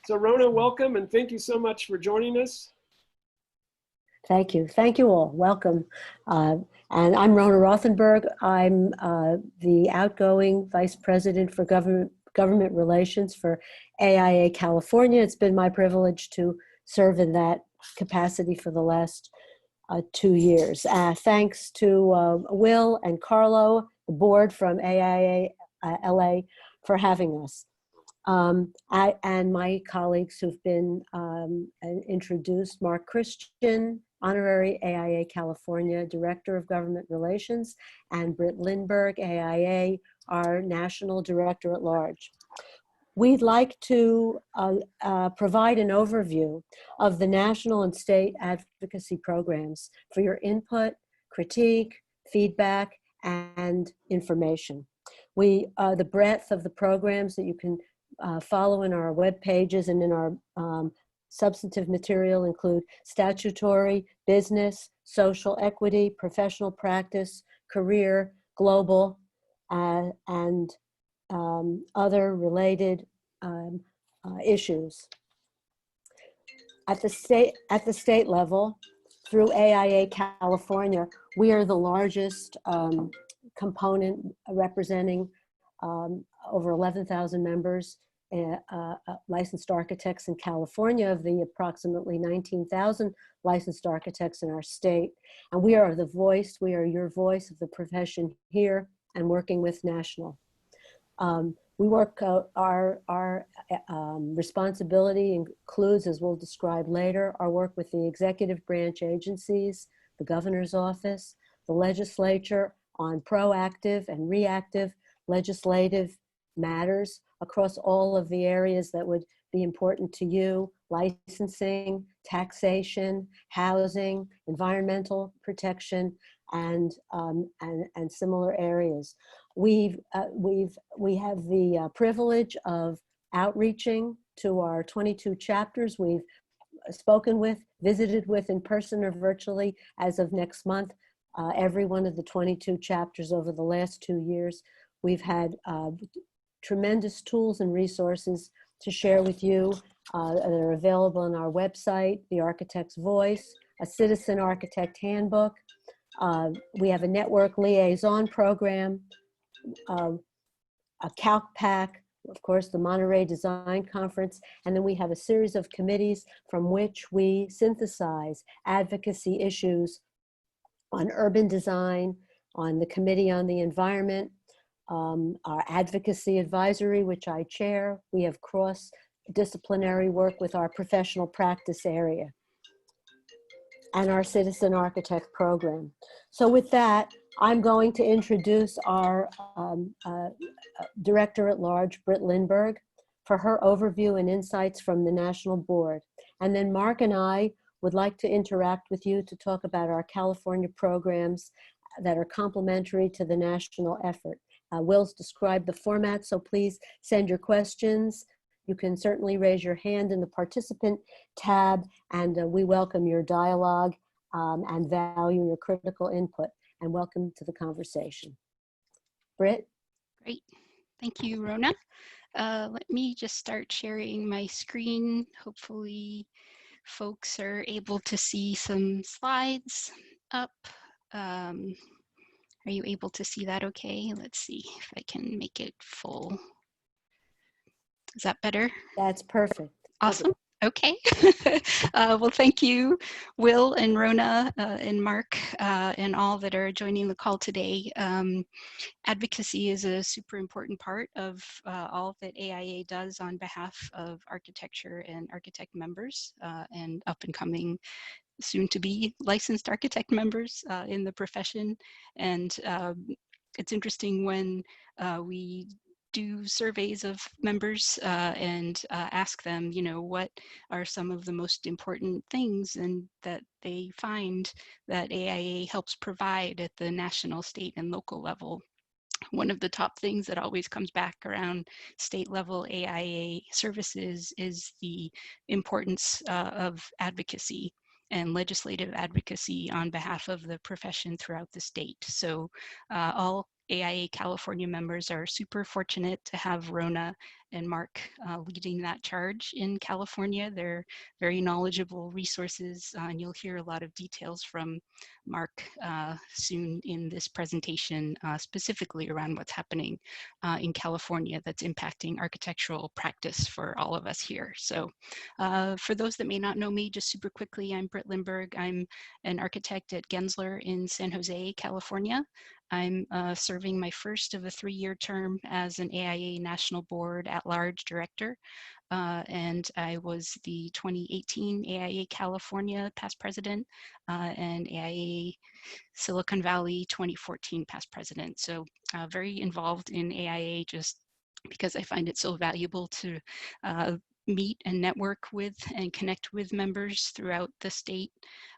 So Rona, welcome, and thank you so much for joining us. Thank you. Thank you all. Welcome. And I'm Rona Rothenberg. I'm the outgoing Vice President for Government Relations for AIA California. It's been my privilege to serve in that capacity for the last 2 years. Thanks to Will and Carlo, the board from AIA LA, for having us. And my colleagues who've been introduced, Mark Christian, Honorary AIA California Director of Government Relations, and Britt Lindbergh, AIA, our National Director at Large. We'd like to provide an overview of the national and state advocacy programs for your input, critique, feedback, and information. The breadth of the programs that you can follow in our web pages and in our substantive material include statutory, business, social equity, professional practice, career, global, and other related issues. At the state level, through AIA California, we are the largest component representing over 11,000 members, licensed architects in California, of the approximately 19,000 licensed architects in our state. And we are the voice, we are your voice of the profession here and working with national. We work, our responsibility includes, as we'll describe later, our work with the executive branch agencies, the governor's office, the legislature on proactive and reactive legislative matters across all of the areas that would be important to you: licensing, taxation, housing, environmental protection, and similar areas. We have the privilege of outreaching to our 22 chapters. We've spoken with, visited with in person or virtually as of next month, every one of the 22 chapters over the last 2 years. We've had tremendous tools and resources to share with you that are available on our website: The Architect's Voice, a Citizen Architect Handbook. We have a network liaison program, a calc pack, of course, the Monterey Design Conference, and then we have a series of committees from which we synthesize advocacy issues on urban design, on the Committee on the Environment, our Advocacy Advisory, which I chair. We have cross-disciplinary work with our professional practice area, and our Citizen Architect program. So with that, I'm going to introduce our Director at Large, Britt Lindbergh, for her overview and insights from the National Board. And then Mark and I would like to interact with you to talk about our California programs that are complementary to the national effort. Will's described the format, so please send your questions. You can certainly raise your hand in the participant tab, and we welcome your dialogue and value your critical input, and welcome to the conversation. Britt? Great. Thank you, Rona. Let me just start sharing my screen. Hopefully folks are able to see some slides up. Are you able to see that okay? Let's see if I can make it full. Is that better? That's perfect. Awesome. Okay. Well, thank you, Will and Rona and Mark and all that are joining the call today. Advocacy is a super important part of all that AIA does on behalf of architecture and architect members and up and coming soon to be licensed architect members in the profession. And it's interesting when we do surveys of members and ask them, you know, what are some of the most important things and that they find that AIA helps provide at the national, state, and local level. One of the top things that always comes back around state level AIA services is the importance of advocacy and legislative advocacy on behalf of the profession throughout the state. So all AIA California members are super fortunate to have Rona and Mark leading that charge in California. They're very knowledgeable resources, and you'll hear a lot of details from Mark soon in this presentation, specifically around what's happening in California that's impacting architectural practice for all of us here. So for those that may not know me, just super quickly, I'm Britt Lindberg. I'm an architect at Gensler in San Jose, California. I'm serving my first of a 3-year term as an AIA National Board at-large director. And I was the 2018 AIA California past president and AIA Silicon Valley 2014 past president. So very involved in AIA just because I find it so valuable to meet and network with and connect with members throughout the state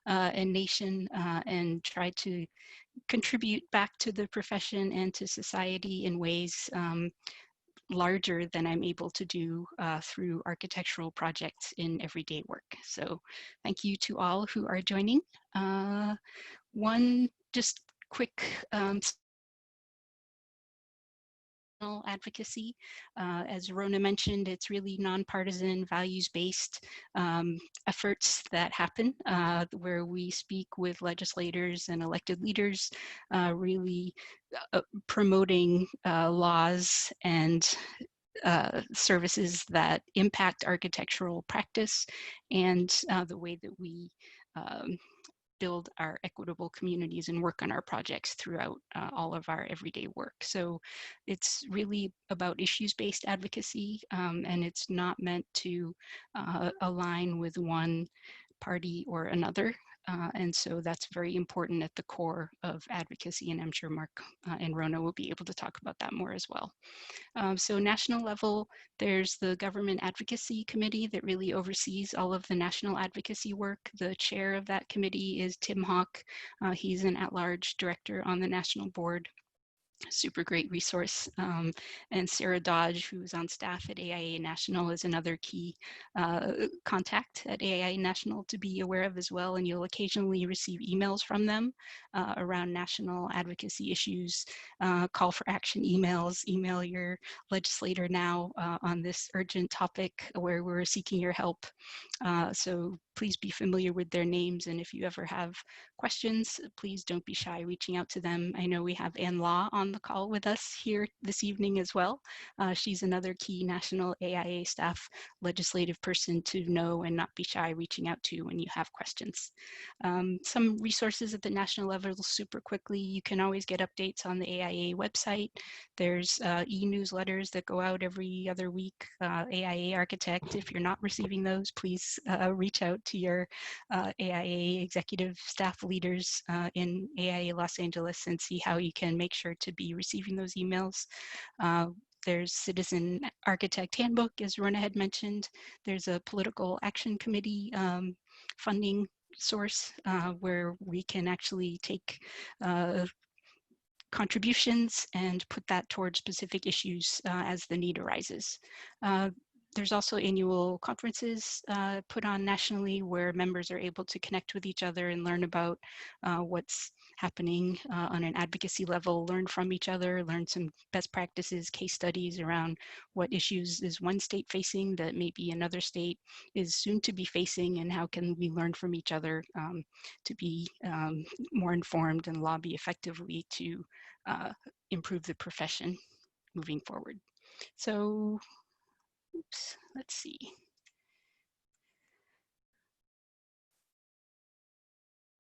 and nation and try to contribute back to the profession and to society in ways larger than I'm able to do through architectural projects in everyday work. So thank you to all who are joining. One just quick advocacy. As Rona mentioned, it's really nonpartisan, values-based efforts that happen where we speak with legislators and elected leaders, really promoting laws and services that impact architectural practice and the way that we build our equitable communities and work on our projects throughout all of our everyday work. So it's really about issues-based advocacy, and it's not meant to align with one party or another. And so that's very important at the core of advocacy, and I'm sure Mark and Rona will be able to talk about that more as well. So national level, there's the Government Advocacy Committee that really oversees all of the national advocacy work. The chair of that committee is Tim Hawk. He's an at-large director on the national board. Super great resource. And Sarah Dodge, who's on staff at AIA National, is another key contact at AIA National to be aware of as well. And you'll occasionally receive emails from them around national advocacy issues, call for action emails, email your legislator now on this urgent topic where we're seeking your help. So please be familiar with their names, and if you ever have questions, please don't be shy reaching out to them. I know we have Ann Law on the call with us here this evening as well. She's another key national AIA staff legislative person to know and not be shy reaching out to when you have questions. Some resources at the national level super quickly. You can always get updates on the AIA website. There's e-newsletters that go out every other week. AIA Architect, if you're not receiving those, please reach out to your AIA executive staff leaders in AIA Los Angeles and see how you can make sure to be receiving those emails. There's Citizen Architect Handbook, as Rona had mentioned. There's a Political Action Committee funding source where we can actually take contributions and put that towards specific issues as the need arises. There's also annual conferences put on nationally where members are able to connect with each other and learn about what's happening on an advocacy level, learn from each other, learn some best practices, case studies around what issues is one state facing that maybe another state is soon to be facing, and how can we learn from each other to be more informed and lobby effectively to improve the profession moving forward. So oops, let's see.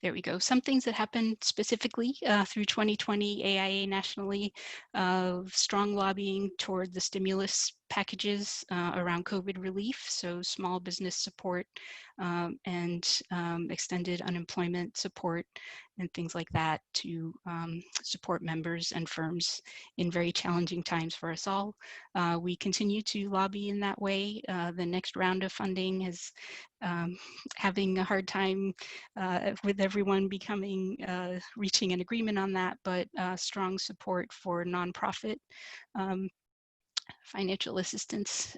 There we go. Some things that happened specifically through 2020 AIA nationally, strong lobbying toward the stimulus packages around COVID relief, so small business support and extended unemployment support and things like that to support members and firms in very challenging times for us all. We continue to lobby in that way. The next round of funding is having a hard time with everyone becoming, reaching an agreement on that, but strong support for nonprofit financial assistance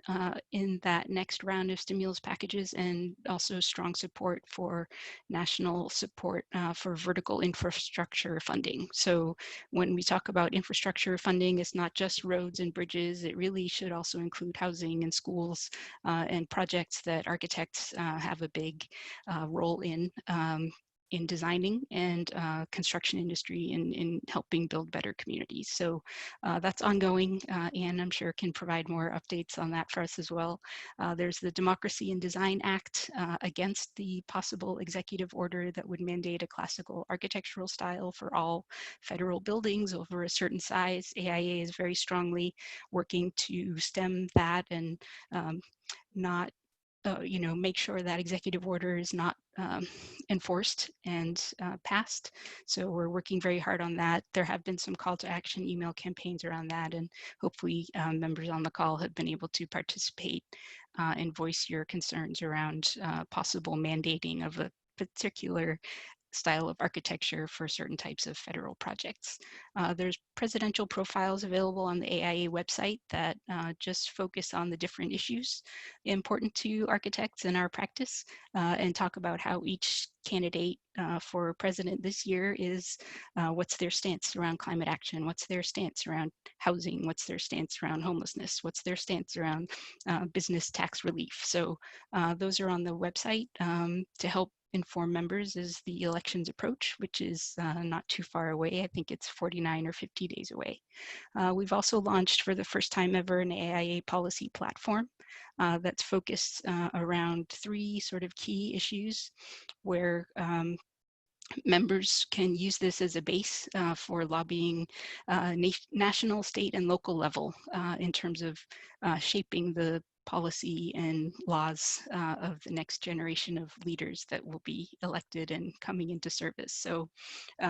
in that next round of stimulus packages, and also strong support for national support for vertical infrastructure funding. So when we talk about infrastructure funding, it's not just roads and bridges. It really should also include housing and schools and projects that architects have a big role in designing, and construction industry in helping build better communities. So that's ongoing, and I'm sure can provide more updates on that for us as well. There's the Democracy in Design Act against the possible executive order that would mandate a classical architectural style for all federal buildings over a certain size. AIA is very strongly working to stem that and not make sure that executive order is not enforced and passed. So we're working very hard on that. There have been some call to action email campaigns around that, and hopefully members on the call have been able to participate and voice your concerns around possible mandating of a particular style of architecture for certain types of federal projects. There's presidential profiles available on the AIA website that just focus on the different issues important to architects in our practice, and talk about how each candidate for president this year is, what's their stance around climate action, what's their stance around housing, what's their stance around homelessness, what's their stance around business tax relief. So those are on the website to help inform members as the elections approach, which is not too far away. I think it's 49 or 50 days away. We've also launched for the first time ever an AIA policy platform that's focused around 3 sort of key issues where members can use this as a base for lobbying national, state, and local level in terms of shaping the policy and laws of the next generation of leaders that will be elected and coming into service. So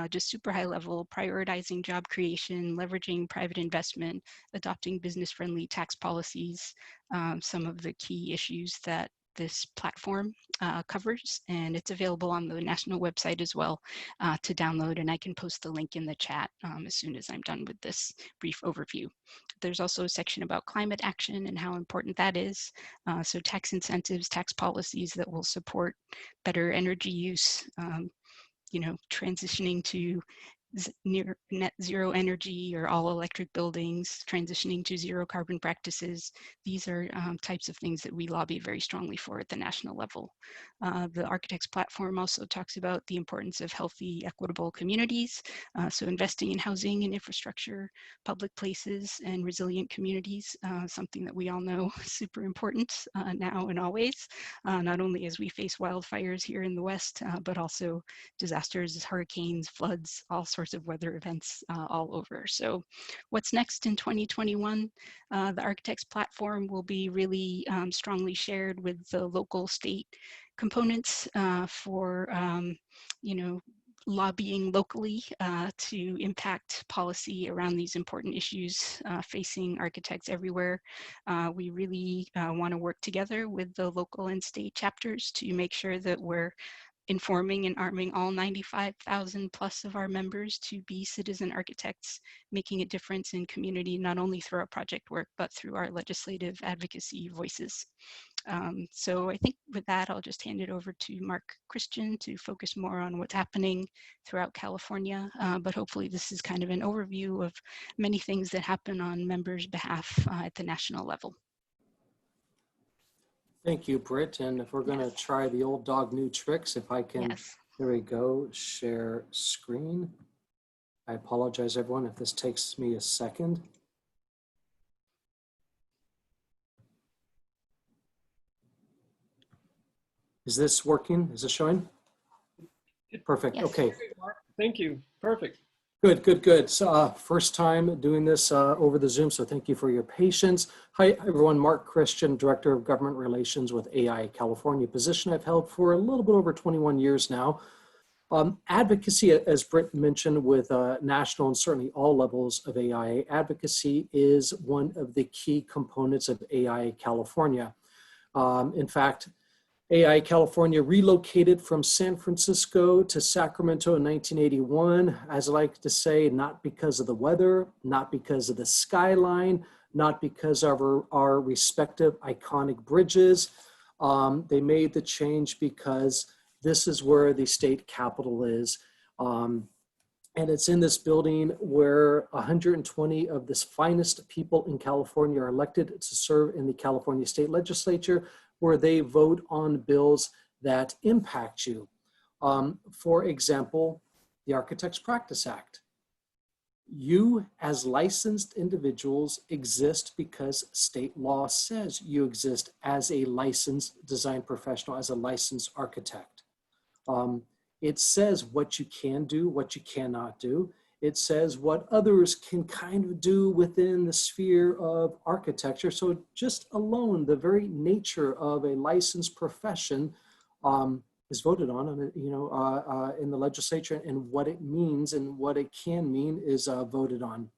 just super high level, prioritizing job creation, leveraging private investment, adopting business-friendly tax policies, some of the key issues that this platform covers, and it's available on the national website as well to download, and I can post the link in the chat as soon as I'm done with this brief overview. There's also a section about climate action and how important that is. So tax incentives, tax policies that will support better energy use, transitioning to near net zero energy or all electric buildings, transitioning to zero carbon practices. These are types of things that we lobby very strongly for at the national level. The Architects platform also talks about the importance of healthy, equitable communities. So investing in housing and infrastructure, public places, and resilient communities, something that we all know is super important now and always, not only as we face wildfires here in the West, but also disasters, hurricanes, floods, all sorts of weather events all over. So what's next in 2021? The Architects platform will be really strongly shared with the local state components for lobbying locally to impact policy around these important issues facing architects everywhere. We really want to work together with the local and state chapters to make sure that we're informing and arming all 95,000 plus of our members to be citizen architects, making a difference in community, not only through our project work, but through our legislative advocacy voices. So I think with that, I'll just hand it over to Mark Christian to focus more on what's happening throughout California. But hopefully this is kind of an overview of many things that happen on members' behalf at the national level. Thank you, Britt. And if we're going to try the old dog new tricks, if I can, there we go, share screen. I apologize, everyone, if this takes me a second. Is this working? Is it showing? Perfect. Yes. Okay. Thank you. Perfect. Good, good, good. So first time doing this over the Zoom, so thank you for your patience. Hi, everyone. Mark Christian, Director of Government Relations with AIA California, position I've held for a little bit over 21 years now. Advocacy, as Britt mentioned, with national and certainly all levels of AIA, advocacy is one of the key components of AIA California. In fact, AIA California relocated from San Francisco to Sacramento in 1981, as I like to say, not because of the weather, not because of the skyline, not because of our respective iconic bridges. They made the change because this is where the state capitol is. And it's in this building where 120 of the finest people in California are elected to serve in the California state legislature, where they vote on bills that impact you. For example, the Architects Practice Act. You as licensed individuals exist because state law says you exist as a licensed design professional, as a licensed architect. It says what you can do, what you cannot do. It says what others can kind of do within the sphere of architecture. So just alone, the very nature of a licensed profession is voted on, in the legislature, and what it means and what it can mean is voted on.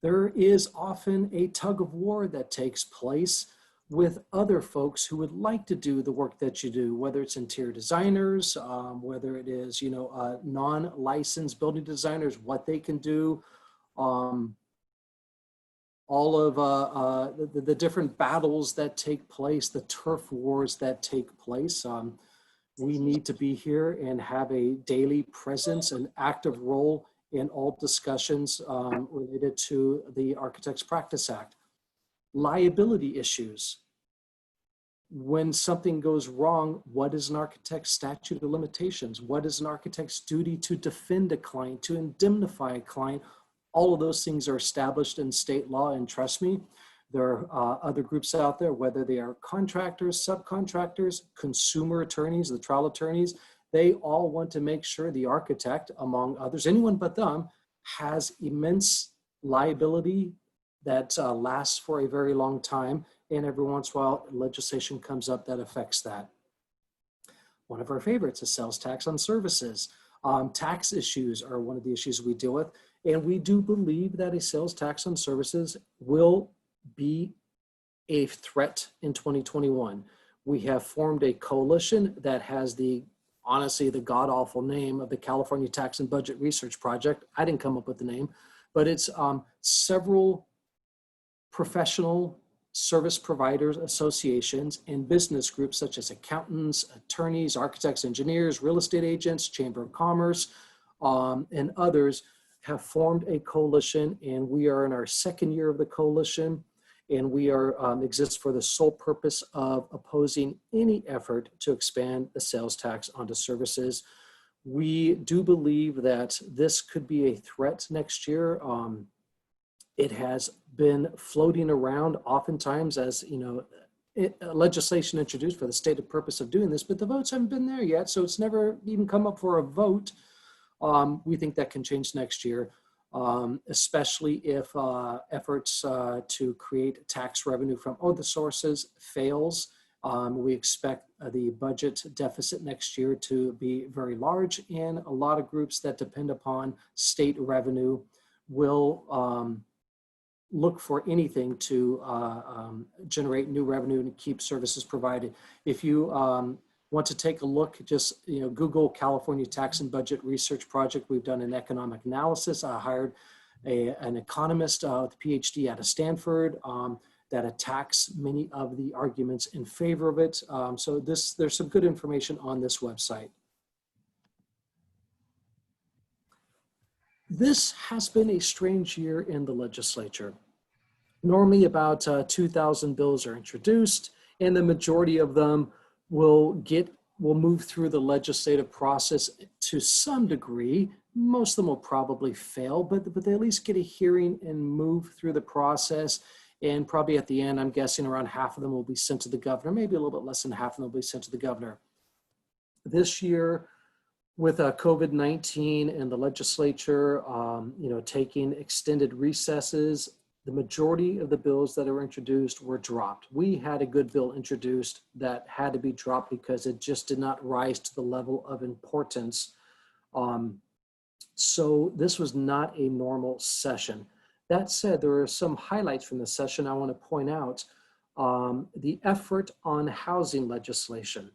There is often a tug of war that takes place with other folks who would like to do the work that you do, whether it's interior designers, whether it is, non-licensed building designers, what they can do, all of the different battles that take place, the turf wars that take place. We need to be here and have a daily presence, an active role in all discussions related to the Architects Practice Act. Liability issues. When something goes wrong, what is an architect's statute of limitations? What is an architect's duty to defend a client, to indemnify a client? All of those things are established in state law, and trust me, there are other groups out there, whether they are contractors, subcontractors, consumer attorneys, the trial attorneys, they all want to make sure the architect, among others, anyone but them, has immense liability that lasts for a very long time, and every once in a while legislation comes up that affects that. One of our favorites is sales tax on services. Tax issues are one of the issues we deal with, and we do believe that a sales tax on services will be a threat in 2021. We have formed a coalition that has honestly the god-awful name of the California Tax and Budget Research Project. I didn't come up with the name, but it's several professional service providers, associations, and business groups such as accountants, attorneys, architects, engineers, real estate agents, Chamber of Commerce, and others have formed a coalition, and we are in our second year of the coalition, and we exist for the sole purpose of opposing any effort to expand the sales tax onto services. We do believe that this could be a threat next year. It has been floating around oftentimes as, legislation introduced for the stated purpose of doing this, but the votes haven't been there yet, so it's never even come up for a vote. We think that can change next year, especially if efforts to create tax revenue from other sources fails. We expect the budget deficit next year to be very large, and a lot of groups that depend upon state revenue will look for anything to generate new revenue and keep services provided. If you want to take a look, just Google California Tax and Budget Research Project. We've done an economic analysis. I hired an economist with a PhD out of Stanford that attacks many of the arguments in favor of it. So there's some good information on this website. This has been a strange year in the legislature. Normally about 2,000 bills are introduced, and the majority of them will move through the legislative process to some degree. Most of them will probably fail, but they at least get a hearing and move through the process. And probably at the end, I'm guessing around half of them will be sent to the governor, maybe a little bit less than half of them will be sent to the governor. This year, with COVID-19 and the legislature, taking extended recesses, the majority of the bills that were introduced were dropped. We had a good bill introduced that had to be dropped because it just did not rise to the level of importance. So this was not a normal session. That said, there are some highlights from the session I want to point out. The effort on housing legislation.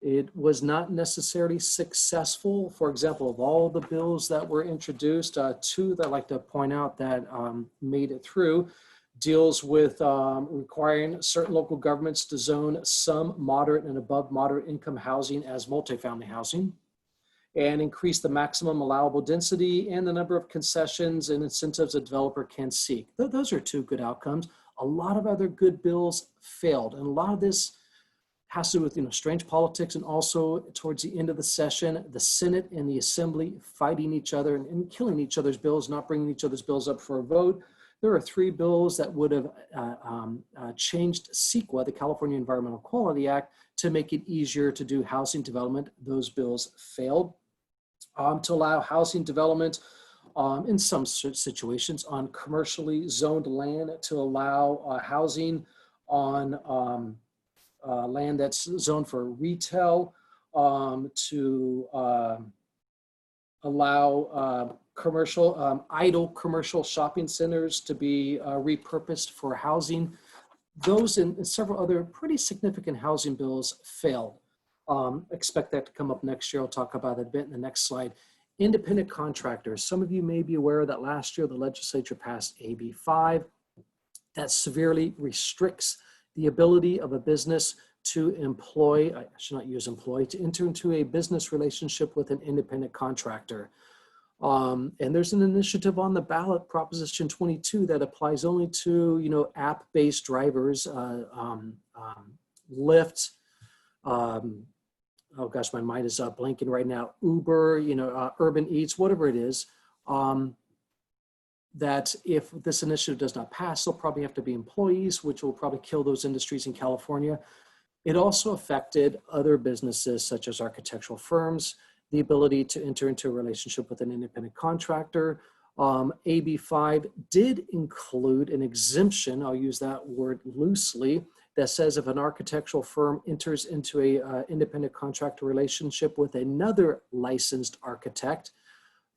It was not necessarily successful. For example, of all the bills that were introduced, two that I'd like to point out that made it through deals with requiring certain local governments to zone some moderate and above moderate income housing as multifamily housing, and increase the maximum allowable density and the number of concessions and incentives a developer can seek. Those are two good outcomes. A lot of other good bills failed, and a lot of this has to do with strange politics, and also towards the end of the session, the Senate and the Assembly fighting each other and killing each other's bills, not bringing each other's bills up for a vote. There are three bills that would have changed CEQA, the California Environmental Quality Act, to make it easier to do housing development. Those bills failed. To allow housing development in some situations on commercially zoned land, to allow housing on land that's zoned for retail, to allow idle commercial shopping centers to be repurposed for housing. Those and several other pretty significant housing bills failed. Expect that to come up next year. I'll talk about it a bit in the next slide. Independent contractors. Some of you may be aware that last year the legislature passed AB 5 that severely restricts the ability of a business to employ, I should not use employ, to enter into a business relationship with an independent contractor. And there's an initiative on the ballot, Proposition 22, that applies only to, app-based drivers, Lyft, oh gosh, my mind is blanking right now, Uber, Urban Eats, whatever it is, that if this initiative does not pass, they'll probably have to be employees, which will probably kill those industries in California. It also affected other businesses such as architectural firms, the ability to enter into a relationship with an independent contractor. AB 5 did include an exemption, I'll use that word loosely, that says if an architectural firm enters into a independent contractor relationship with another licensed architect,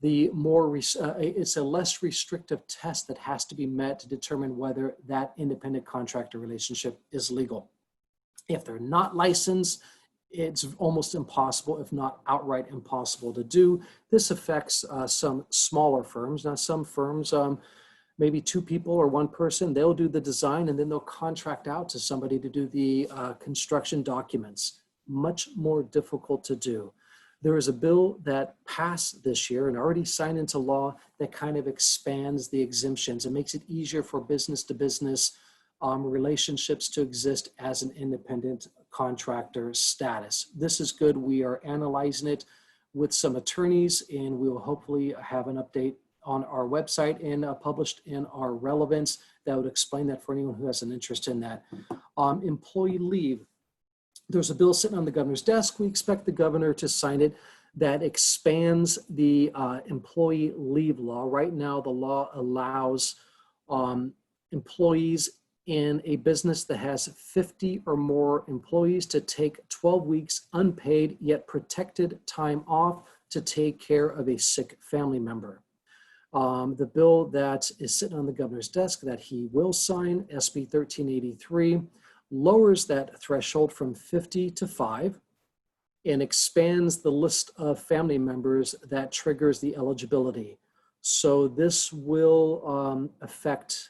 it's a less restrictive test that has to be met to determine whether that independent contractor relationship is legal. If they're not licensed, it's almost impossible, if not outright impossible to do. This affects some smaller firms. Now, some firms, maybe two people or one person, they'll do the design and then they'll contract out to somebody to do the construction documents. Much more difficult to do. There is a bill that passed this year and already signed into law that kind of expands the exemptions and makes it easier for business to business relationships to exist as an independent contractor status. This is good. We are analyzing it with some attorneys, and we will hopefully have an update on our website and published in our relevance that would explain that for anyone who has an interest in that. Employee leave. There's a bill sitting on the governor's desk. We expect the governor to sign it that expands the employee leave law. Right now, the law allows employees in a business that has 50 or more employees to take 12 weeks unpaid yet protected time off to take care of a sick family member. The bill that is sitting on the governor's desk that he will sign, SB 1383, lowers that threshold from 50 to 5 and expands the list of family members that triggers the eligibility. So this will affect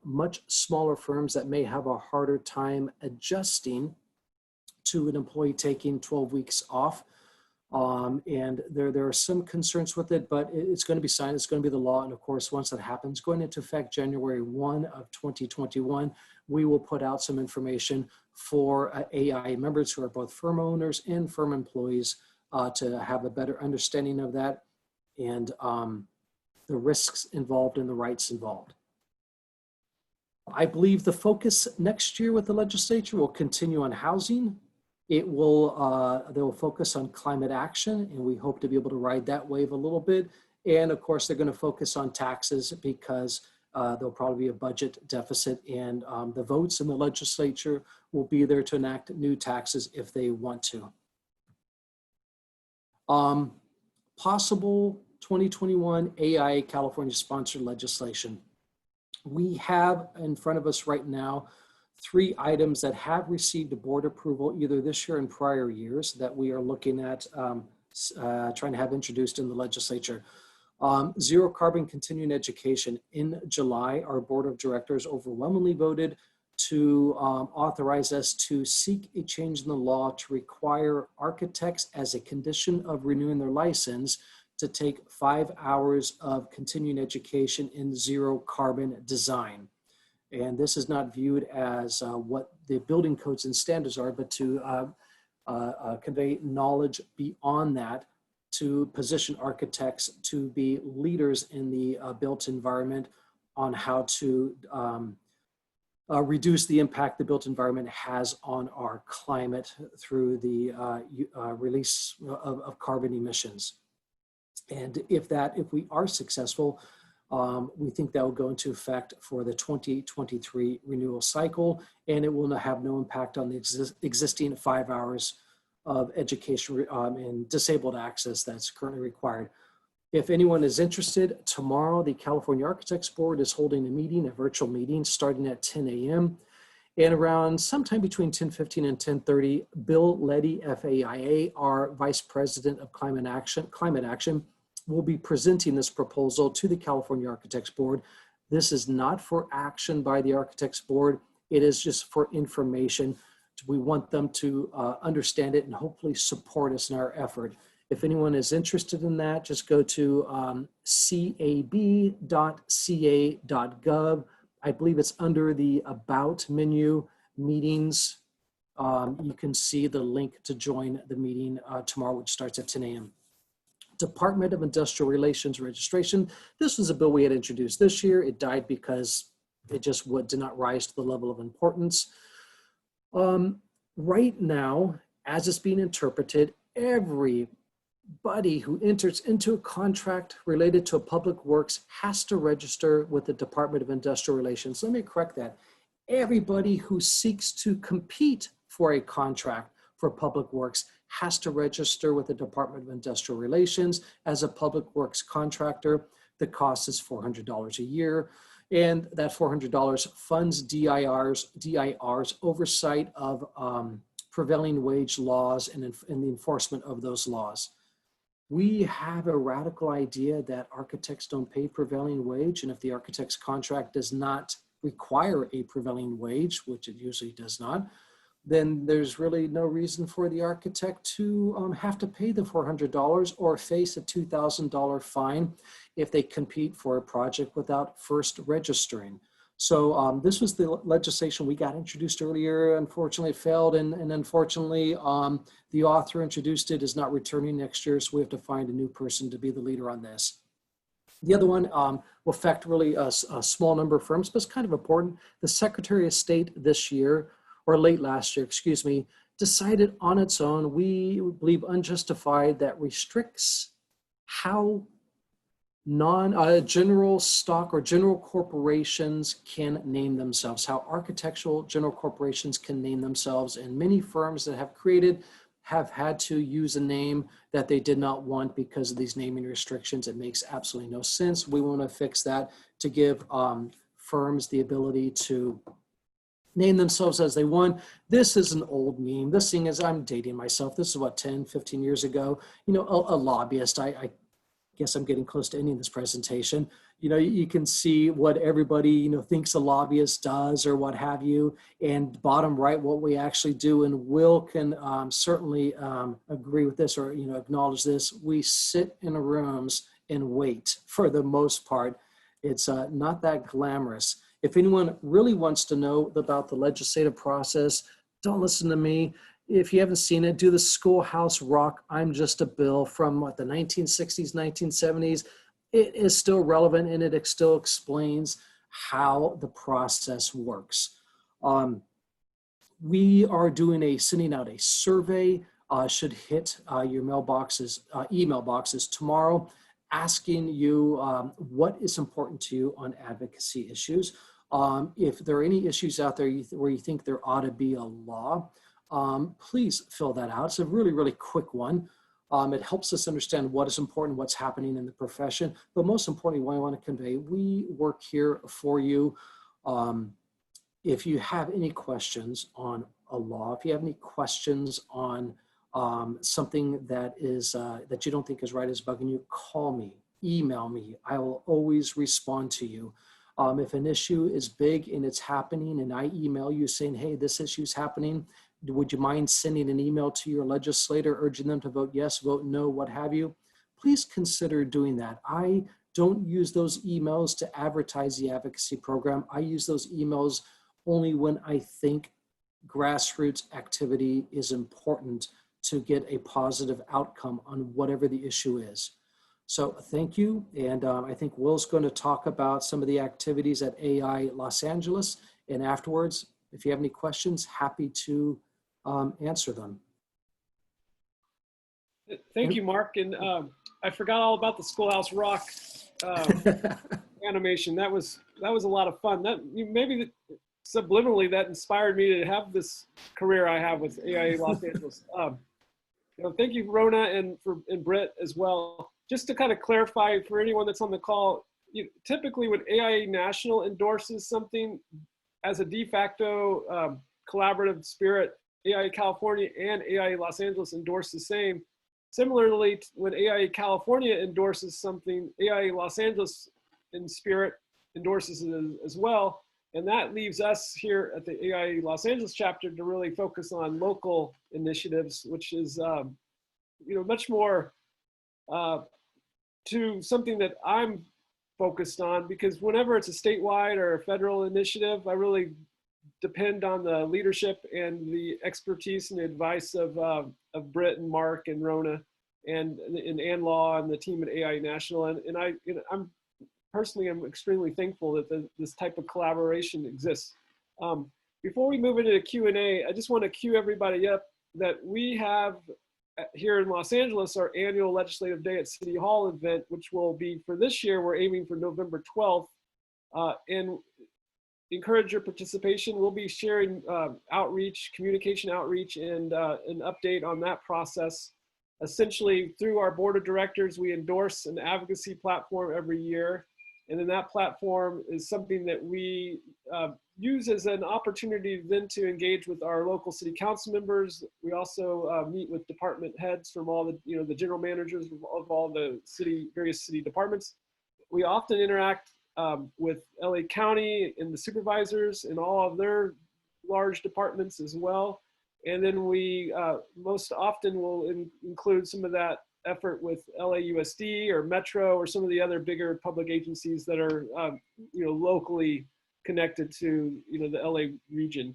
much smaller firms that may have a harder time adjusting to an employee taking 12 weeks off. And there are some concerns with it, but it's going to be signed, it's going to be the law. And of course, once that happens, going into effect January 1 of 2021, we will put out some information for AIA members who are both firm owners and firm employees to have a better understanding of that and the risks involved and the rights involved. I believe the focus next year with the legislature will continue on housing. It will, they will focus on climate action, and we hope to be able to ride that wave a little bit. And of course, they're going to focus on taxes because there'll probably be a budget deficit, and the votes in the legislature will be there to enact new taxes if they want to. Possible 2021 AIA California sponsored legislation. We have in front of us right now 3 items that have received board approval either this year and prior years that we are looking at trying to have introduced in the legislature. Zero carbon continuing education. In July, our board of directors overwhelmingly voted to authorize us to seek a change in the law to require architects as a condition of renewing their license to take 5 hours of continuing education in zero carbon design. And this is not viewed as what the building codes and standards are, but to convey knowledge beyond that, to position architects to be leaders in the built environment on how to reduce the impact the built environment has on our climate through the release of carbon emissions. And if we are successful, we think that will go into effect for the 2023 renewal cycle, and it will have no impact on the existing 5 hours of education and disabled access that's currently required. If anyone is interested, tomorrow the California Architects Board is holding a virtual meeting starting at 10 a.m. And around sometime between 10:15 and 10:30, Bill Leddy, FAIA, our Vice President of Climate Action, will be presenting this proposal to the California Architects Board. This is not for action by the Architects Board. It is just for information. We want them to understand it and hopefully support us in our effort. If anyone is interested in that, just go to cab.ca.gov. I believe it's under the About menu, meetings. You can see the link to join the meeting tomorrow, which starts at 10 a.m. Department of Industrial Relations registration. This was a bill we had introduced this year. It died because it just did not rise to the level of importance. Right now, as it's being interpreted, everybody who enters into a contract related to a public works has to register with the Department of Industrial Relations. Let me correct that. Everybody who seeks to compete for a contract for public works has to register with the Department of Industrial Relations as a public works contractor. The cost is $400 a year. And that $400 funds DIR's oversight of prevailing wage laws and the enforcement of those laws. We have a radical idea that architects don't pay prevailing wage, and if the architect's contract does not require a prevailing wage, which it usually does not, then there's really no reason for the architect to have to pay the $400 or face a $2,000 fine if they compete for a project without first registering. So this was the legislation we got introduced earlier. Unfortunately, it failed, and unfortunately, the author introduced it is not returning next year, so we have to find a new person to be the leader on this. The other one will affect really a small number of firms, but it's kind of important. The Secretary of State this year, or late last year, excuse me, decided on its own, we believe unjustified, that restricts how general stock or general corporations can name themselves, how architectural general corporations can name themselves. And many firms that have created have had to use a name that they did not want because of these naming restrictions. It makes absolutely no sense. We want to fix that to give firms the ability to name themselves as they want. This is an old meme. This thing is, I'm dating myself. This is what, 10, 15 years ago. You know, a lobbyist, I guess I'm getting close to ending this presentation. You know, you can see what everybody, you know, thinks a lobbyist does or what have you, and bottom right, what we actually do. And Will can certainly agree with this, or, you know, acknowledge this. We sit in rooms and wait for the most part. It's not that glamorous. If anyone really wants to know about the legislative process, don't listen to me. If you haven't seen it, do the Schoolhouse Rock, I'm Just a Bill from what, the 1960s, 1970s. It is still relevant, and it still explains how the process works. We are sending out a survey, should hit your mailboxes, email boxes tomorrow, asking you what is important to you on advocacy issues. If there are any issues out there where you think there ought to be a law, please fill that out. It's a really, really quick one. It helps us understand what is important, what's happening in the profession. But most importantly, what I want to convey, we work here for you. if you have any questions on a law, if you have any questions on something that is that you don't think is right, is bugging you, call me, email me. I will always respond to you. If an issue is big and it's happening and I email you saying, hey, this issue is happening, would you mind sending an email to your legislator urging them to vote yes, vote no, what have you? Please consider doing that. I don't use those emails to advertise the advocacy program. I use those emails only when I think grassroots activity is important to get a positive outcome on whatever the issue is. So thank you. And I think Will's going to talk about some of the activities at AI Los Angeles. And afterwards, if you have any questions, happy to answer them. Thank you, Mark. And I forgot all about the Schoolhouse Rock animation. That was a lot of fun. Maybe subliminally that inspired me to have this career I have with AIA Los Angeles. Thank you, Rona, and Britt as well. Just to kind of clarify for anyone that's on the call, typically when AIA National endorses something as a de facto collaborative spirit, AIA California and AIA Los Angeles endorse the same. Similarly, when AIA California endorses something, AIA Los Angeles in spirit endorses it as well. And that leaves us here at the AIA Los Angeles chapter to really focus on local initiatives, which is much more to something that I'm focused on, because whenever it's a statewide or a federal initiative, I really depend on the leadership and the expertise and the advice of Britt and Mark and Rona and Ann Law and the team at AI National. And I'm personally, I'm extremely thankful that this type of collaboration exists. Before we move into the Q&A, I just want to cue everybody up that we have here in Los Angeles our annual Legislative Day at City Hall event, which will be, for this year, we're aiming for November 12th. And encourage your participation. We'll be sharing outreach, communication outreach, and an update on that process. Essentially, through our board of directors, we endorse an advocacy platform every year. And then that platform is something that we use as an opportunity then to engage with our local city council members. We also meet with department heads from all the, the general managers of all the various city departments. We often interact with LA County and the supervisors and all of their large departments as well. And then we most often will include some of that effort with LAUSD or Metro or some of the other bigger public agencies that are locally connected to the LA region.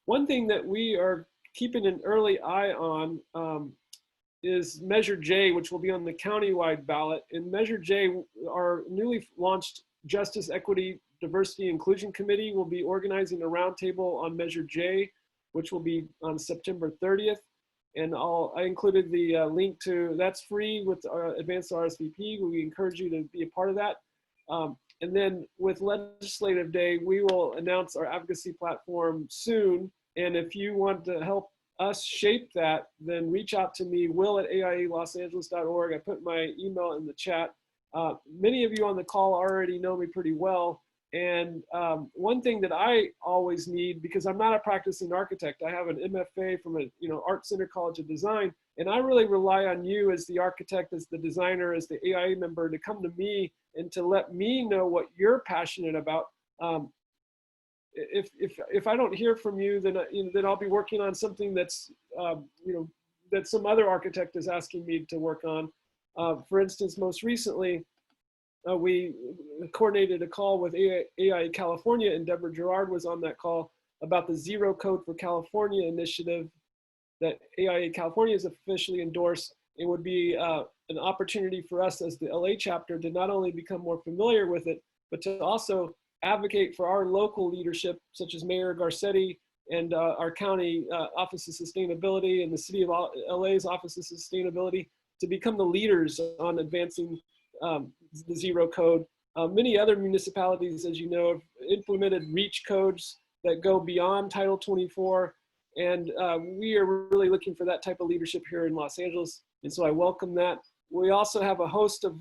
One thing that we are keeping an early eye on is Measure J, which will be on the countywide ballot. And Measure J, our newly launched Justice, Equity, Diversity, Inclusion Committee will be organizing a roundtable on Measure J, which will be on September 30th. And I included the link to, that's free with our advanced RSVP. We encourage you to be a part of that. And then with Legislative Day, we will announce our advocacy platform soon. And if you want to help us shape that, then reach out to me, will@aialosangeles.org. I put my email in the chat. Many of you on the call already know me pretty well. And one thing that I always need, because I'm not a practicing architect, I have an MFA from a Art Center College of Design, and I really rely on you as the architect, as the designer, as the AIA member to come to me and to let me know what you're passionate about. If I don't hear from you, then then I'll be working on something that's that some other architect is asking me to work on. For instance, most recently, we coordinated a call with AIA California, and Deborah Gerard was on that call about the Zero Code for California initiative that AIA California has officially endorsed. It would be an opportunity for us as the LA chapter to not only become more familiar with it, but to also advocate for our local leadership, such as Mayor Garcetti and our county Office of Sustainability and the City of LA's Office of Sustainability, to become the leaders on advancing the Zero Code. Many other municipalities, as you know, have implemented REACH codes that go beyond Title 24. And we are really looking for that type of leadership here in Los Angeles. And so I welcome that. We also have a host of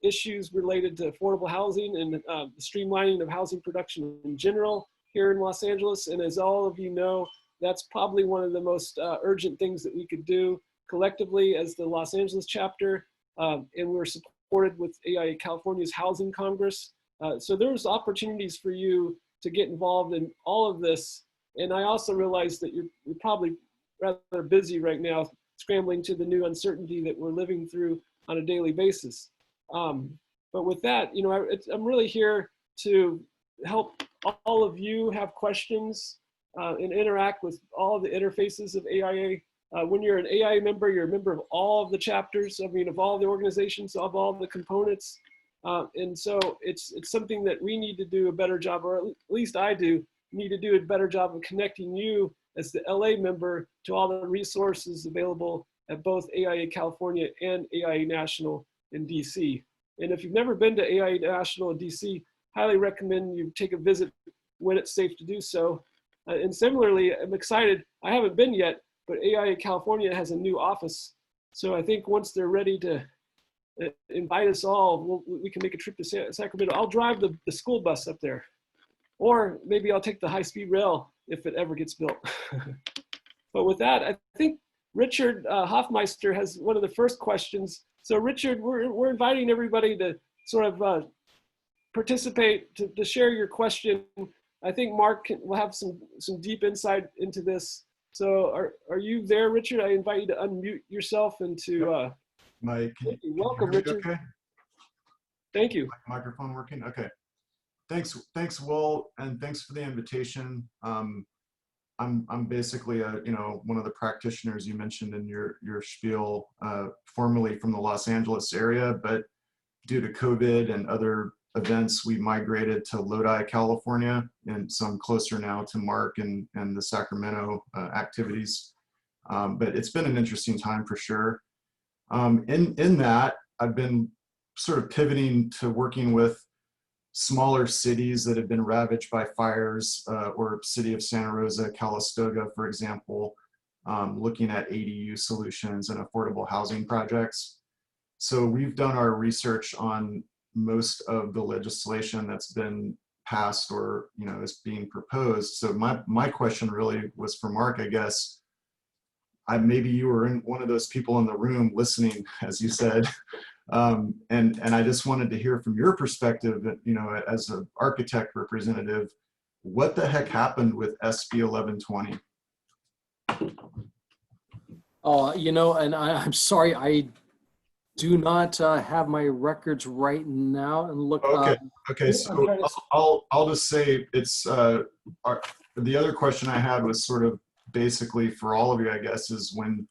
issues related to affordable housing and the streamlining of housing production in general. here in Los Angeles. And as all of you know, that's probably one of the most urgent things that we could do collectively as the Los Angeles chapter. And we're supported with AIA California's Housing Congress. So there's opportunities for you to get involved in all of this. And I also realize that you're probably rather busy right now, scrambling to the new uncertainty that we're living through on a daily basis. But with that, you know, I'm really here to help all of you have questions and interact with all the interfaces of AIA. When you're an AIA member, you're a member of all of the chapters, I mean, of all the organizations, of all the components. And so it's something that we need to do a better job, or at least I do, need to do a better job of connecting you as the LA member to all the resources available at both AIA California and AIA National in DC. And if you've never been to AIA National in DC, highly recommend you take a visit when it's safe to do so. And similarly, I'm excited, I haven't been yet, but AIA California has a new office. So I think once they're ready to invite us all, we can make a trip to Sacramento. I'll drive the school bus up there. Or maybe I'll take the high-speed rail if it ever gets built. But with that, I think Richard Hoffmeister has one of the first questions. So Richard, we're inviting everybody to sort of participate, to share your question. I think Mark will have some deep insight into this. So are you there, Richard? I invite you to unmute yourself and to welcome, Richard. Okay. Thank you. Microphone working? Okay. Thanks, Will, and thanks for the invitation. I'm basically one of the practitioners you mentioned in your spiel, formerly from the Los Angeles area, but due to COVID and other events, we migrated to Lodi, California, and so I'm closer now to Mark and the Sacramento activities. But it's been an interesting time for sure. In that, I've been sort of pivoting to working with smaller cities that have been ravaged by fires, or city of Santa Rosa, Calistoga, for example, looking at ADU solutions and affordable housing projects. So we've done our research on most of the legislation that's been passed or is being proposed. So my question really was for Mark, I guess. Maybe you were in one of those people in the room listening, as you said. And I just wanted to hear from your perspective, as an architect representative, what the heck happened with SB 1120? And I'm sorry, I do not have my records right now and look. Okay. So I'll just say it's the other question I had was sort of basically for all of you, I guess, is when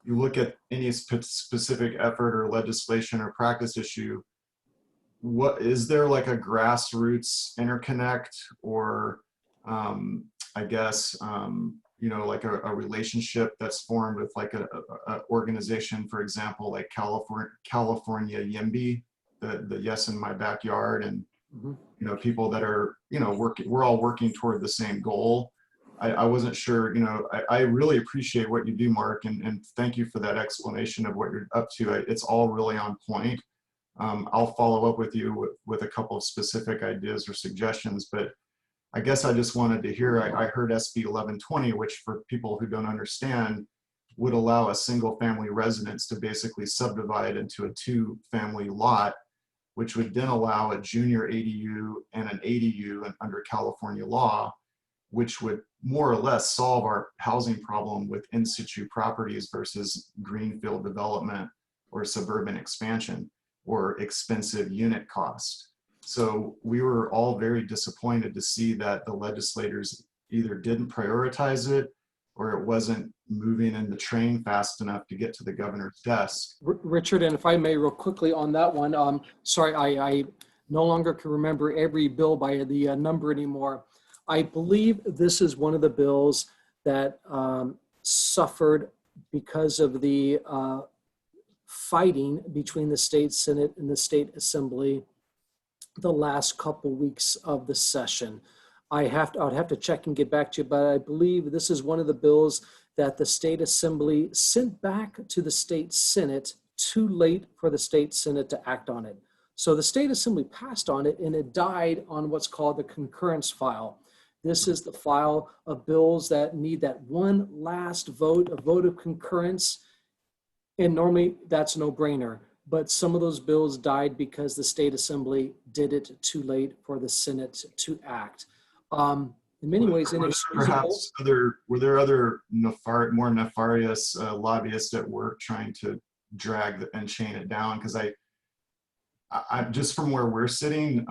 you look at any specific effort or legislation or practice issue, what is there like a grassroots interconnect or I guess like a relationship that's formed with like a organization, for example, like California YIMBY, the Yes in My Backyard, and people that are we're all working toward the same goal. I wasn't sure, I really appreciate what you do, Mark, and thank you for that explanation of what you're up to. It's all really on point. I'll follow up with you with a couple of specific ideas or suggestions, but I guess I just wanted to hear, I heard SB 1120, which for people who don't understand, would allow a single family residence to basically subdivide into a 2-family lot, which would then allow a junior ADU and an ADU under California law, which would more or less solve our housing problem with in situ properties versus greenfield development or suburban expansion or expensive unit cost. So we were all very disappointed to see that the legislators either didn't prioritize it or it wasn't moving in the train fast enough to get to the governor's desk. Richard, and if I may real quickly on that one, sorry, I no longer can remember every bill by the number anymore. I believe this is one of the bills that suffered because of the fighting between the state Senate and the state Assembly the last couple weeks of the session. I would have to check and get back to you, but I believe this is one of the bills that the state Assembly sent back to the state Senate too late for the state Senate to act on it. So the state Assembly passed on it and it died on what's called the concurrence file. This is the file of bills that need that one last vote, a vote of concurrence. And normally that's a no-brainer. But some of those bills died because the state assembly did it too late for the Senate to act. In many ways, inexcusable. Perhaps were there other more nefarious lobbyists at work trying to drag and chain it down? Because I just from where we're sitting,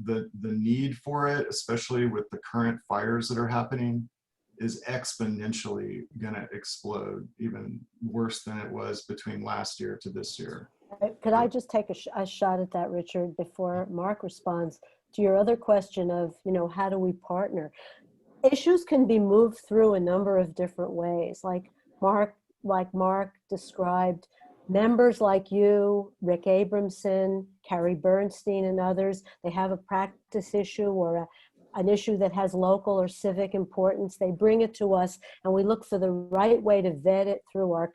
the need for it, especially with the current fires that are happening, is exponentially going to explode, even worse than it was between last year to this year. Could I just take a shot at that, Richard, before Mark responds to your other question of, how do we partner? Issues can be moved through a number of different ways. Like Mark described, members like you, Rick Abramson, Carrie Bernstein, and others, they have a practice issue or an issue that has local or civic importance. They bring it to us, and we look for the right way to vet it through our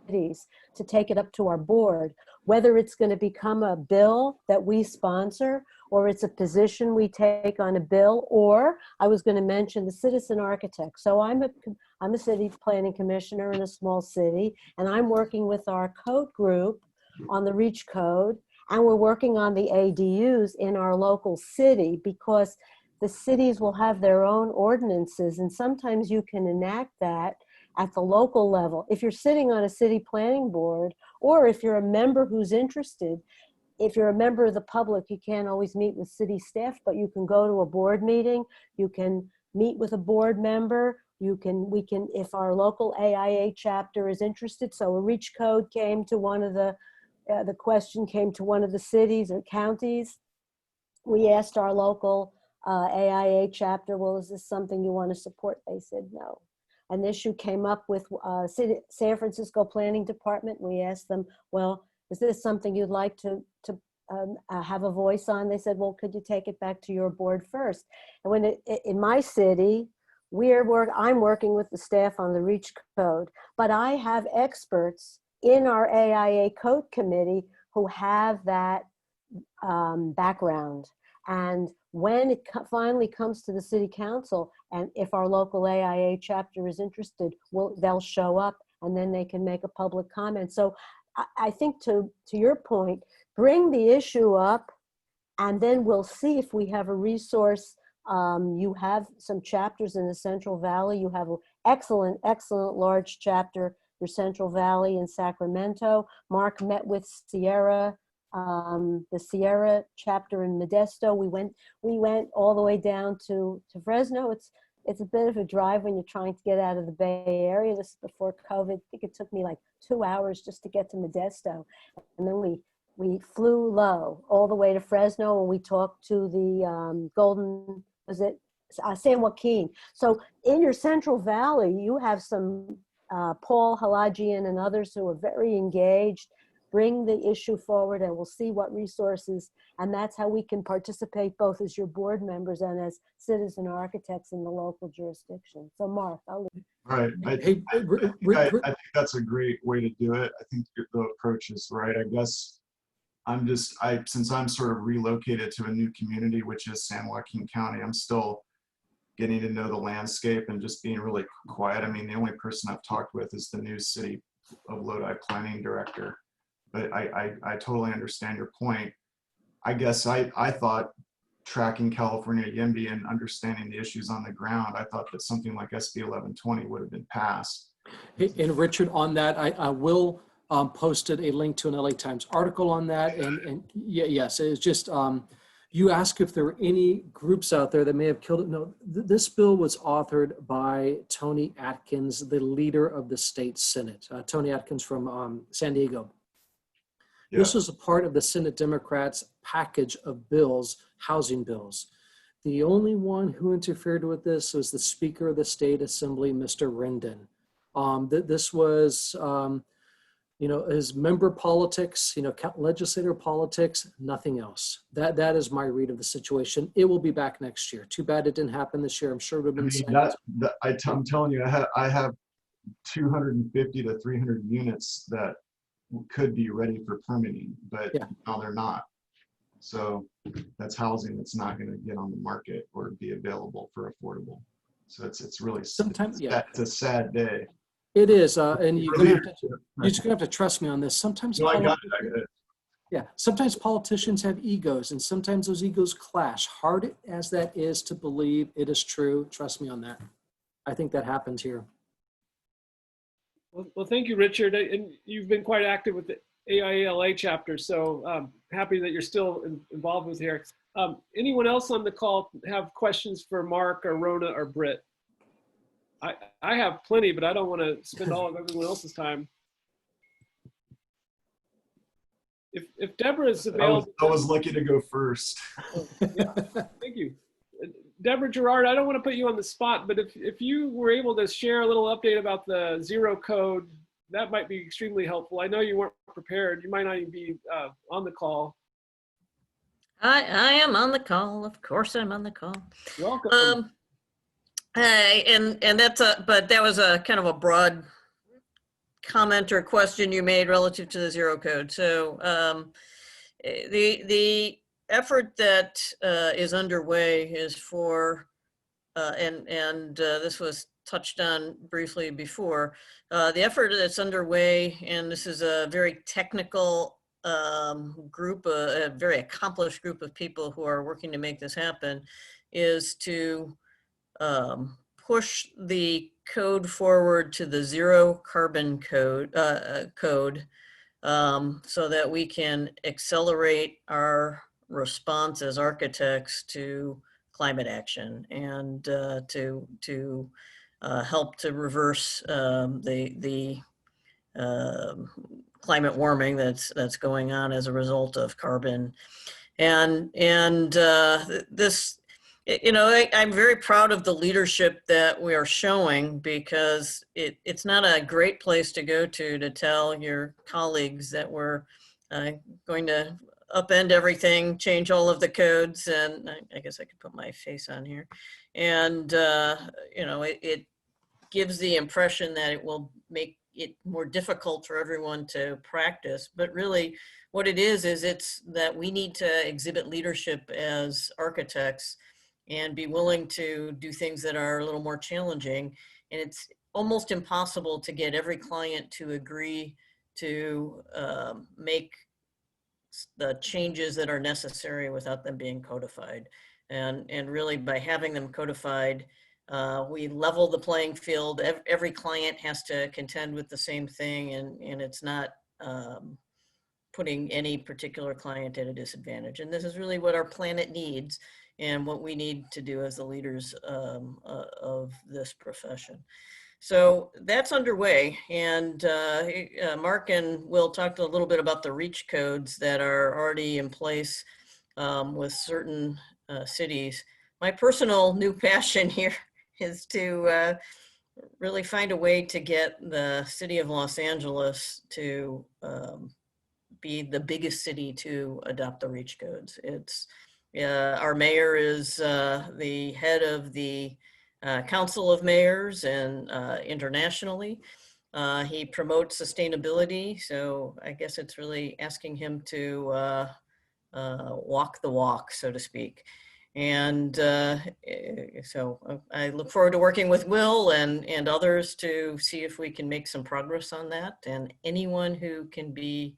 committees to take it up to our board, whether it's going to become a bill that we sponsor or it's a position we take on a bill, or I was going to mention the citizen architect. So I'm a city planning commissioner in a small city, and I'm working with our code group on the REACH code, and we're working on the ADUs in our local city because the cities will have their own ordinances, and sometimes you can enact that at the local level. If you're sitting on a city planning board, or if you're a member who's interested, if you're a member of the public, you can't always meet with city staff, but you can go to a board meeting, you can meet with a board member, if our local AIA chapter is interested. So a REACH code came to one of the question came to one of the cities or counties. We asked our local AIA chapter, well, is this something you want to support? They said no. An issue came up with San Francisco Planning Department. We asked them, well, is this something you'd like to have a voice on? They said, well, could you take it back to your board first? And when in my city, I'm working with the staff on the REACH code, but I have experts in our AIA code committee who have that background. And when it finally comes to the city council, and if our local AIA chapter is interested, they'll show up and then they can make a public comment. So I think to your point, bring the issue up and then we'll see if we have a resource. You have some chapters in the Central Valley. You have an excellent large chapter, your Central Valley in Sacramento. Mark met with Sierra, the Sierra chapter in Modesto. We went all the way down to Fresno. It's a bit of a drive when you're trying to get out of the Bay Area. This is before COVID. I think it took me like 2 hours just to get to Modesto. And then we flew low all the way to Fresno, and we talked to the San Joaquin. So in your Central Valley, you have some Paul Halajian and others who are very engaged. Bring the issue forward and we'll see what resources, and that's how we can participate both as your board members and as citizen architects in the local jurisdiction. So Mark, I'll leave. Right. I think that's a great way to do it. I think the approach is right. I guess since I'm sort of relocated to a new community, which is San Joaquin County, I'm still getting to know the landscape and just being really quiet. I mean, the only person I've talked with is the new city of Lodi planning director. But I totally understand your point. I guess I thought tracking California YIMBY and understanding the issues on the ground, I thought that something like SB 1120 would have been passed. And Richard, on that, I will posted a link to an LA Times article on that. And yes, it's just, you ask if there were any groups out there that may have killed it. No, this bill was authored by Tony Atkins, the leader of the state Senate. Tony Atkins from San Diego. Yeah. This was a part of the Senate Democrats' package of bills, housing bills. The only one who interfered with this was the Speaker of the State Assembly, Mr. Rendon. This was, his member politics, legislator politics, nothing else. That is my read of the situation. It will be back next year. Too bad it didn't happen this year. I'm sure it would have been. I'm telling you, I have 250 to 300 units that could be ready for permitting, but no, they're not. So that's housing that's not going to get on the market or be available for affordable. So it's really, Sometimes, yeah, it's a sad day. it is. And you're Really, just gonna have to trust me on this. Sometimes, no, I got it. I got it. yeah, sometimes politicians have egos, and sometimes those egos clash. Hard as that is to believe, it is true. Trust me on that. I think that happens here. Well, thank you, Richard. And you've been quite active with the AIA chapter, so happy that you're still involved with here. Anyone else on the call have questions for Mark or Rona or Britt? I have plenty, but I don't want to spend all of everyone else's time. If Deborah is available. I was lucky to go first. Yeah, thank you. Deborah Gerard, I don't want to put you on the spot, but if you were able to share a little update about the zero code, that might be extremely helpful. I know you weren't prepared. You might not even be on the call. I am on the call. Of course I'm on the call. Welcome. And that's but that was a kind of a broad comment or question you made relative to the zero code. So the effort that is underway is for, and this was touched on briefly before, the effort that's underway, and this is a very technical group, a very accomplished group of people who are working to make this happen, is to push the code forward to the zero carbon code, so that we can accelerate our response as architects to climate action and to help to reverse the climate warming that's going on as a result of carbon. And this, you know, I'm very proud of the leadership that we are showing, because it's not a great place to go to tell your colleagues that we're going to upend everything, change all of the codes, and I guess I could put my face on here. And, you know, it gives the impression that it will make it more difficult for everyone to practice. But really what it is it's that we need to exhibit leadership as architects and be willing to do things that are a little more challenging. And it's almost impossible to get every client to agree to make the changes that are necessary without them being codified. And really by having them codified, we level the playing field. Every client has to contend with the same thing, and it's not putting any particular client at a disadvantage. And this is really what our planet needs and what we need to do as the leaders of this profession. So that's underway, and Mark and Will talked a little bit about the REACH codes that are already in place with certain cities. My personal new passion here is to really find a way to get the city of Los Angeles to be the biggest city to adopt the REACH codes. It's our mayor is the head of the Council of Mayors and internationally. He promotes sustainability, so I guess it's really asking him to walk the walk, so to speak. And so I look forward to working with Will and others to see if we can make some progress on that. And anyone who can be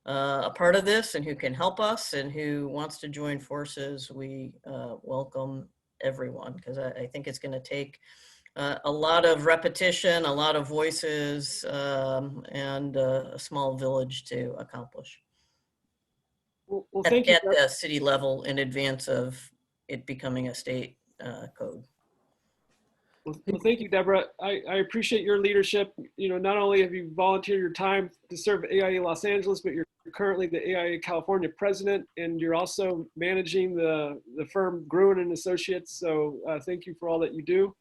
a part of this and who can help us and who wants to join forces, we welcome everyone, because I think it's going to take a lot of repetition, a lot of voices, and a small village to accomplish. Well, thank you. At the city level in advance of it becoming a state code. Well, thank you, Deborah. I appreciate your leadership. You know, not only have you volunteered your time to serve AIA Los Angeles, but you're currently the AIA California president, and you're also managing the firm Gruen and Associates. So thank you for all that you do.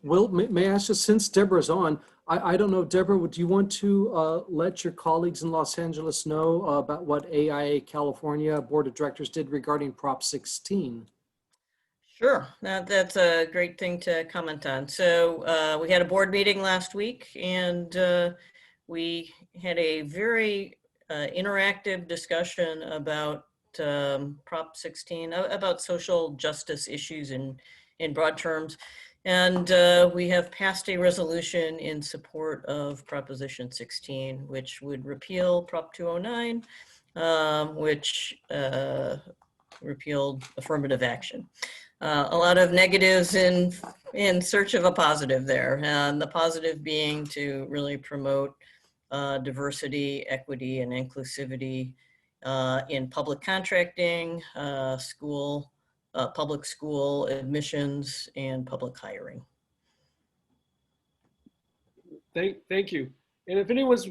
Will, may I ask you, since Deborah's on, I don't know, Deborah, would you want to let your colleagues in Los Angeles know about what AIA California Board of Directors did regarding Prop 16? Sure, that's a great thing to comment on. So we had a board meeting last week, and we had a very interactive discussion about Prop 16, about social justice issues in broad terms. And we have passed a resolution in support of Proposition 16, which would repeal Prop 209, which repealed affirmative action. A lot of negatives in search of a positive there, and the positive being to really promote diversity, equity, and inclusivity in public contracting, public school admissions, and public hiring. Thank you. And if anyone's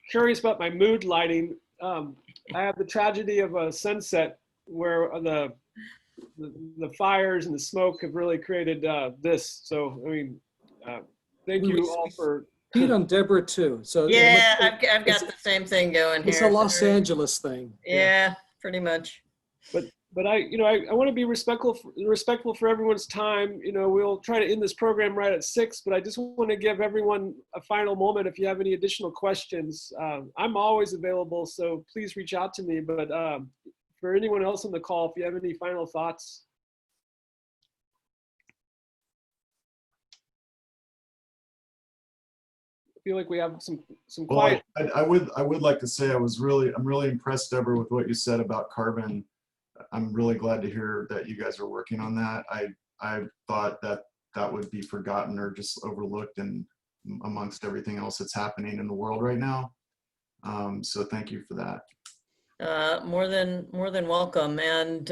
curious about my mood lighting, I have the tragedy of a sunset where the fires and the smoke have really created this. So, I mean, thank you all for. Feed on Deborah too. So yeah, I've got the same thing going here. It's a Los Angeles thing. Yeah, pretty much. But I want to be respectful for everyone's time. We'll try to end this program right at 6, but I just want to give everyone a final moment. If you have any additional questions, I'm always available, so please reach out to me. But for anyone else on the call, if you have any final thoughts. I feel like we have some quiet. Well, I would like to say I'm really impressed, Deborah, with what you said about carbon. I'm really glad to hear that you guys are working on that. I thought that would be forgotten or just overlooked and amongst everything else that's happening in the world right now. So thank you for that. More than welcome. And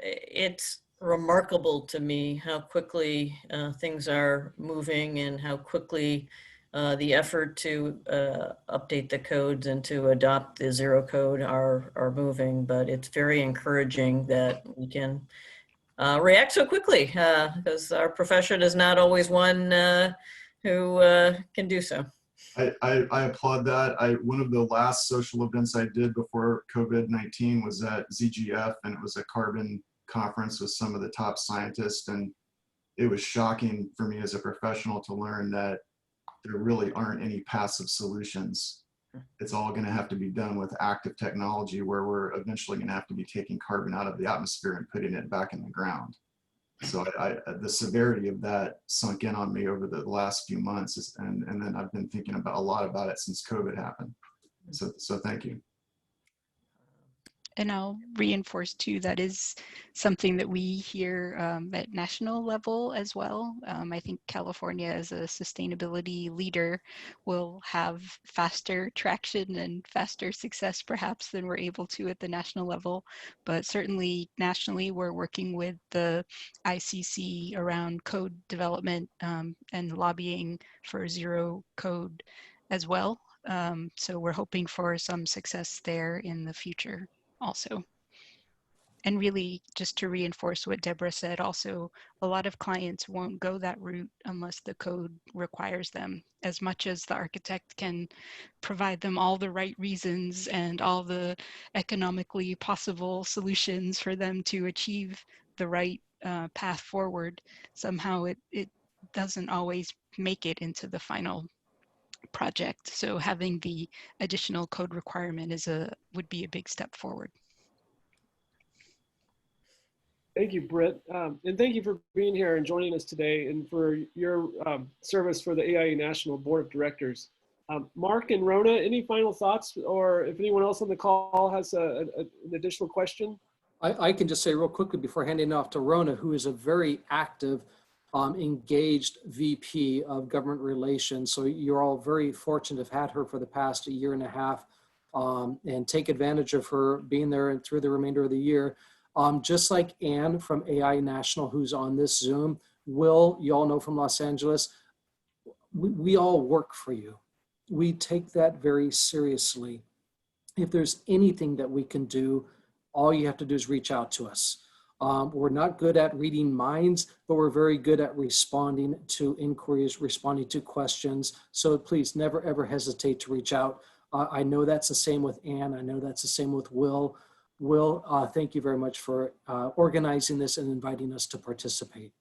it's remarkable to me how quickly things are moving and how quickly the effort to update the codes and to adopt the zero code are moving, but it's very encouraging that we can react so quickly because our profession is not always one who can do so. I applaud that. One of the last social events I did before COVID-19 was at ZGF, and it was a carbon conference with some of the top scientists, and it was shocking for me as a professional to learn that there really aren't any passive solutions. It's all going to have to be done with active technology, where we're eventually going to have to be taking carbon out of the atmosphere and putting it back in the ground. So the severity of that sunk in on me over the last few months, and then I've been thinking a lot about it since COVID happened. So thank you. And I'll reinforce too, that is something that we hear at national level as well. I think California as a sustainability leader will have faster traction and faster success perhaps than we're able to at the national level. But certainly nationally, we're working with the ICC around code development and lobbying for zero code as well. So we're hoping for some success there in the future also. And really, just to reinforce what Deborah said, also a lot of clients won't go that route unless the code requires them. As much as the architect can provide them all the right reasons and all the economically possible solutions for them to achieve the right path forward, somehow it doesn't always make it into the final project. So having the additional code requirement would be a big step forward. Thank you, Britt. And thank you for being here and joining us today, and for your service for the AIA National Board of Directors. Mark and Rona, any final thoughts, or if anyone else on the call has an additional question? I can just say real quickly before handing it off to Rona, who is a very active, engaged VP of government relations. So you're all very fortunate to have had her for the past 1.5 years, and take advantage of her being there through the remainder of the year. Just like Anne from AI National, who's on this Zoom, Will, you all know from Los Angeles, we all work for you. We take that very seriously. If there's anything that we can do, all you have to do is reach out to us. We're not good at reading minds, but we're very good at responding to inquiries, responding to questions. So please never, ever hesitate to reach out. I know that's the same with Anne. I know that's the same with Will. Will, thank you very much for organizing this and inviting us to participate.